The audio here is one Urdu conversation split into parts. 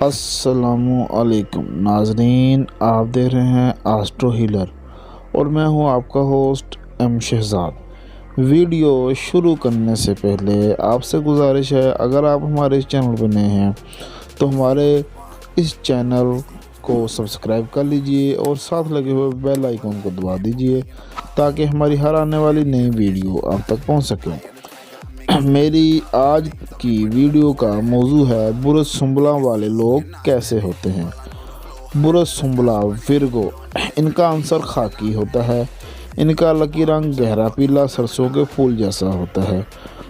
السلام علیکم ناظرین، آپ دیکھ رہے ہیں آسٹرو ہیلر اور میں ہوں آپ کا ہوسٹ ایم شہزاد۔ ویڈیو شروع کرنے سے پہلے آپ سے گزارش ہے، اگر آپ ہمارے اس چینل پہ نئے ہیں تو ہمارے اس چینل کو سبسکرائب کر لیجئے اور ساتھ لگے ہوئے بیل آئیکن کو دبا دیجئے تاکہ ہماری ہر آنے والی نئی ویڈیو آپ تک پہنچ سکیں۔ میری آج کی ویڈیو کا موضوع ہے برج سنبلا والے لوگ کیسے ہوتے ہیں۔ برج سنبلا ورگو، ان کا عنصر خاکی ہوتا ہے۔ ان کا لکی رنگ گہرا پیلا سرسوں کے پھول جیسا ہوتا ہے۔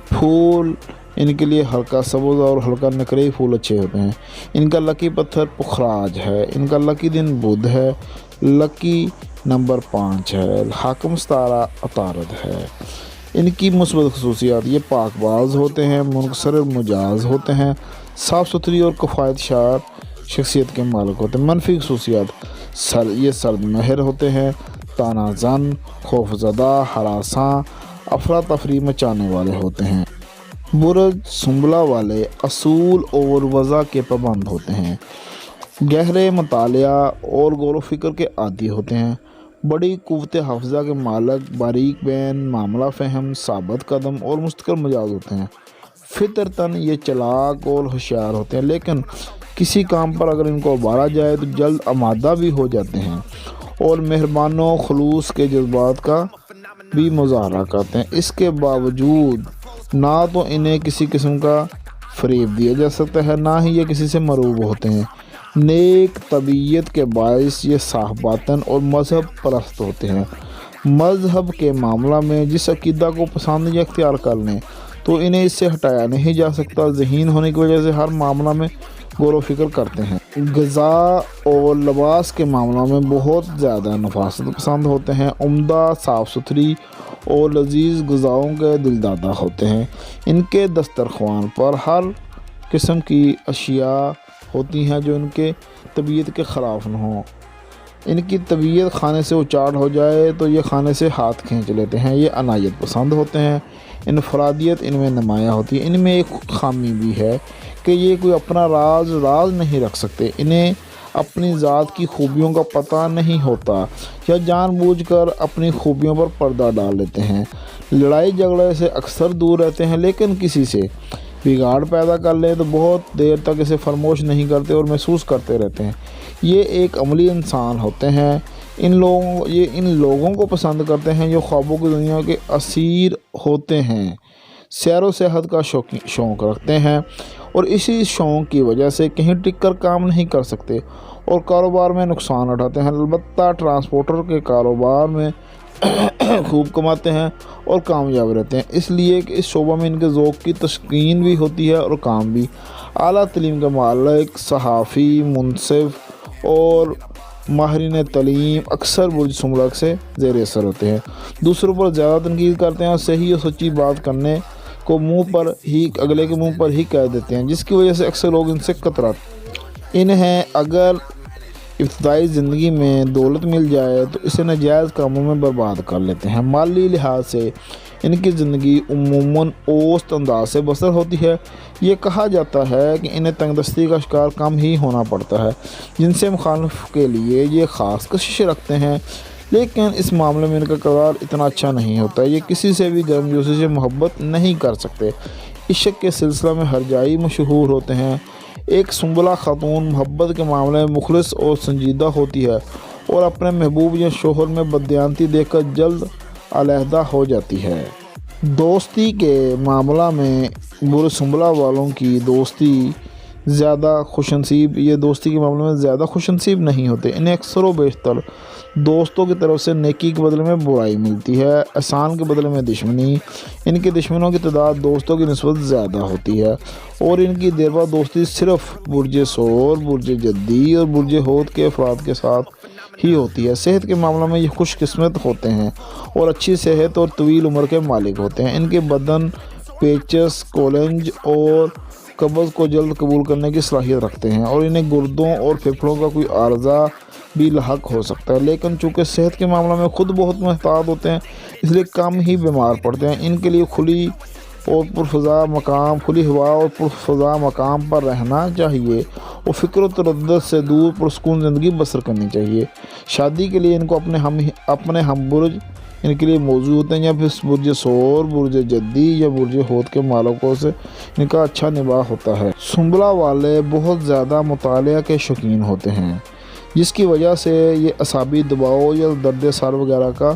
پھول ان کے لیے ہلکا سبز اور ہلکا نکرئی پھول اچھے ہوتے ہیں۔ ان کا لکی پتھر پخراج ہے۔ ان کا لکی دن بدھ ہے۔ لکی نمبر 5 ہے۔ حاکم ستارہ عطارد ہے۔ ان کی مثبت خصوصیات: یہ پاک باز ہوتے ہیں، منکسر مزاج ہوتے ہیں، صاف ستھری اور کفایت شعار شخصیت کے مالک ہوتے ہیں۔ منفی خصوصیات: یہ سرد مہر ہوتے ہیں، تانا زن، خوف زدہ، ہراساں، افراتفری مچانے والے ہوتے ہیں۔ برج سنبلا والے اصول اور وضع کے پابند ہوتے ہیں، گہرے مطالعہ اور غور و فکر کے عادی ہوتے ہیں، بڑی قوت حافظہ کے مالک، باریک بین، معاملہ فہم، ثابت قدم اور مستقل مزاج ہوتے ہیں۔ فطرتاً یہ چلاک اور ہوشیار ہوتے ہیں، لیکن کسی کام پر اگر ان کو ابھارا جائے تو جلد آمادہ بھی ہو جاتے ہیں اور مہربان و خلوص کے جذبات کا بھی مظاہرہ کرتے ہیں۔ اس کے باوجود نہ تو انہیں کسی قسم کا فریب دیا جا سکتا ہے، نہ ہی یہ کسی سے مرعوب ہوتے ہیں۔ نیک طبیعت کے باعث یہ صاف باطن اور مذہب پرست ہوتے ہیں۔ مذہب کے معاملہ میں جس عقیدہ کو پسند یا اختیار کر لیں تو انہیں اس سے ہٹایا نہیں جا سکتا۔ ذہین ہونے کی وجہ سے ہر معاملہ میں غور و فکر کرتے ہیں۔ غذا اور لباس کے معاملہ میں بہت زیادہ نفاست پسند ہوتے ہیں۔ عمدہ، صاف ستھری اور لذیذ غذاؤں کے دلدادہ ہوتے ہیں۔ ان کے دسترخوان پر ہر قسم کی اشیاء ہوتی ہیں جو ان کے طبیعت کے خلاف نہ ہوں۔ ان کی طبیعت کھانے سے اچاٹ ہو جائے تو یہ کھانے سے ہاتھ کھینچ لیتے ہیں۔ یہ عنایت پسند ہوتے ہیں۔ انفرادیت ان میں نمایاں ہوتی ہے۔ ان میں ایک خامی بھی ہے کہ یہ کوئی اپنا راز نہیں رکھ سکتے۔ انہیں اپنی ذات کی خوبیوں کا پتہ نہیں ہوتا یا جان بوجھ کر اپنی خوبیوں پر پردہ ڈال لیتے ہیں۔ لڑائی جھگڑے سے اکثر دور رہتے ہیں، لیکن کسی سے بگاڑ پیدا کر لیں تو بہت دیر تک اسے فراموش نہیں کرتے اور محسوس کرتے رہتے ہیں۔ یہ ایک عملی انسان ہوتے ہیں۔ یہ ان لوگوں کو پسند کرتے ہیں جو خوابوں کی دنیا کے اسیر ہوتے ہیں، سیر و سیاحت کا شوق رکھتے ہیں اور اسی شوق کی وجہ سے کہیں ٹک کر کام نہیں کر سکتے اور کاروبار میں نقصان اٹھاتے ہیں۔ البتہ ٹرانسپورٹر کے کاروبار میں خوب کماتے ہیں اور کامیاب رہتے ہیں، اس لیے کہ اس شعبہ میں ان کے ذوق کی تسکین بھی ہوتی ہے اور کام بھی۔ اعلیٰ تعلیم کے مالک، صحافی، منصف اور ماہرین تعلیم اکثر برج سنبلا سے زیر اثر ہوتے ہیں۔ دوسروں پر زیادہ تنقید کرتے ہیں اور صحیح اور سچی بات کرنے کو اگلے کے منہ پر ہی کہہ دیتے ہیں، جس کی وجہ سے اکثر لوگ ان سے کتراتے ہیں۔ انہیں اگر ابتدائی زندگی میں دولت مل جائے تو اسے ناجائز کاموں میں برباد کر لیتے ہیں۔ مالی لحاظ سے ان کی زندگی عموماً اوسط انداز سے بسر ہوتی ہے۔ یہ کہا جاتا ہے کہ انہیں تنگ دستی کا شکار کم ہی ہونا پڑتا ہے، جن سے مخالف کے لیے یہ خاص کشش رکھتے ہیں، لیکن اس معاملے میں ان کا کردار اتنا اچھا نہیں ہوتا۔ یہ کسی سے بھی گرمجوشی سے محبت نہیں کر سکتے۔ عشق کے سلسلہ میں ہر جائی مشہور ہوتے ہیں۔ ایک سنبلا خاتون محبت کے معاملے میں مخلص اور سنجیدہ ہوتی ہے اور اپنے محبوب یا شوہر میں بددیانتی دیکھ کر جلد علیحدہ ہو جاتی ہے۔ دوستی کے معاملہ میں برج سنبلا والوں کی دوستی کے معاملے میں زیادہ خوشنصیب نہیں ہوتے۔ انہیں اکثر و بیشتر دوستوں کی طرف سے نیکی کے بدلے میں برائی ملتی ہے، احسان کے بدلے میں دشمنی۔ ان کے دشمنوں کی تعداد دوستوں کی نسبت زیادہ ہوتی ہے اور ان کی دیرپا دوستی صرف برج ثور، برج جدی اور برج حوت کے افراد کے ساتھ ہی ہوتی ہے۔ صحت کے معاملہ میں یہ خوش قسمت ہوتے ہیں اور اچھی صحت اور طویل عمر کے مالک ہوتے ہیں۔ ان کے بدن پیچس، کولنج اور قبض کو جلد قبول کرنے کی صلاحیت رکھتے ہیں اور انہیں گردوں اور پھیپھڑوں کا کوئی عارضہ بھی لاحق ہو سکتا ہے، لیکن چونکہ صحت کے معاملہ میں خود بہت محتاط ہوتے ہیں اس لیے کم ہی بیمار پڑتے ہیں۔ ان کے لیے کھلی اور پرفضا مقام کھلی ہوا اور پرفضا مقام پر رہنا چاہیے اور فکر و تردد سے دور پرسکون زندگی بسر کرنی چاہیے۔ شادی کے لیے ان کو اپنے ہم برج ان کے لیے موضوع ہوتے ہیں، یا پھر برج ثور، برج جدی یا برج حوت کے مالکوں سے ان کا اچھا نباہ ہوتا ہے۔ سنبلہ والے بہت زیادہ مطالعہ کے شوقین ہوتے ہیں، جس کی وجہ سے یہ اعصابی دباؤ یا درد سر وغیرہ کا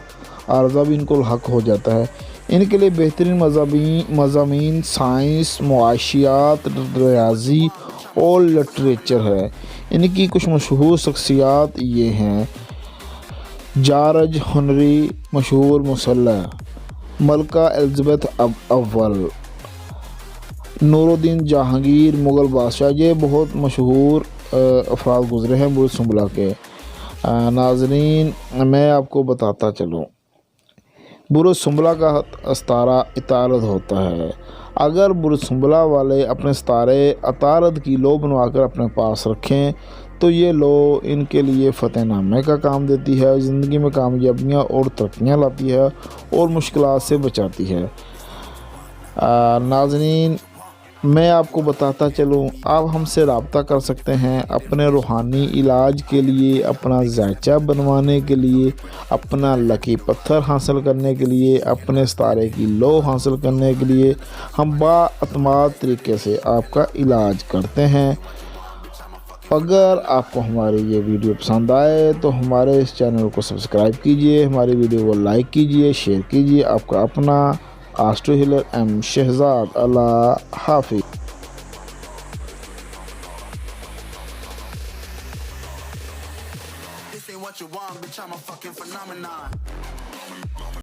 عارضہ بھی ان کو لاحق ہو جاتا ہے۔ ان کے لیے بہترین مضامین سائنس، معاشیات، ریاضی اور لٹریچر ہے۔ ان کی کچھ مشہور شخصیات یہ ہیں: جارج ہنری مشہور مسلح، ملکہ الزبتھ اول، نور الدین جہانگیر مغل بادشاہ، یہ بہت مشہور افراد گزرے ہیں برج سنبلہ کے۔ ناظرین میں آپ کو بتاتا چلوں، برج سنبلہ کا ستارہ عطارد ہوتا ہے۔ اگر برج سنبلہ والے اپنے ستارے عطارد کی لو بنوا کر اپنے پاس رکھیں تو یہ لو ان کے لیے فتح نامے کا کام دیتی ہے، زندگی میں کامیابیاں اور ترقیاں لاتی ہے اور مشکلات سے بچاتی ہے۔ ناظرین میں آپ کو بتاتا چلوں، آپ ہم سے رابطہ کر سکتے ہیں اپنے روحانی علاج کے لیے، اپنا ذائچہ بنوانے کے لیے، اپنا لکی پتھر حاصل کرنے کے لیے، اپنے ستارے کی لو حاصل کرنے کے لیے ہم بااعتماد طریقے سے آپ کا علاج کرتے ہیں۔ اگر آپ کو ہماری یہ ویڈیو پسند آئے تو ہمارے اس چینل کو سبسکرائب کیجئے، ہماری ویڈیو کو لائک کیجئے، شیئر کیجئے۔ آپ کا اپنا آسٹرو ہیلر ایم شہزاد۔ اللہ حافظ۔ This ain't what you want, bitch, I'm a fucking phenomenon.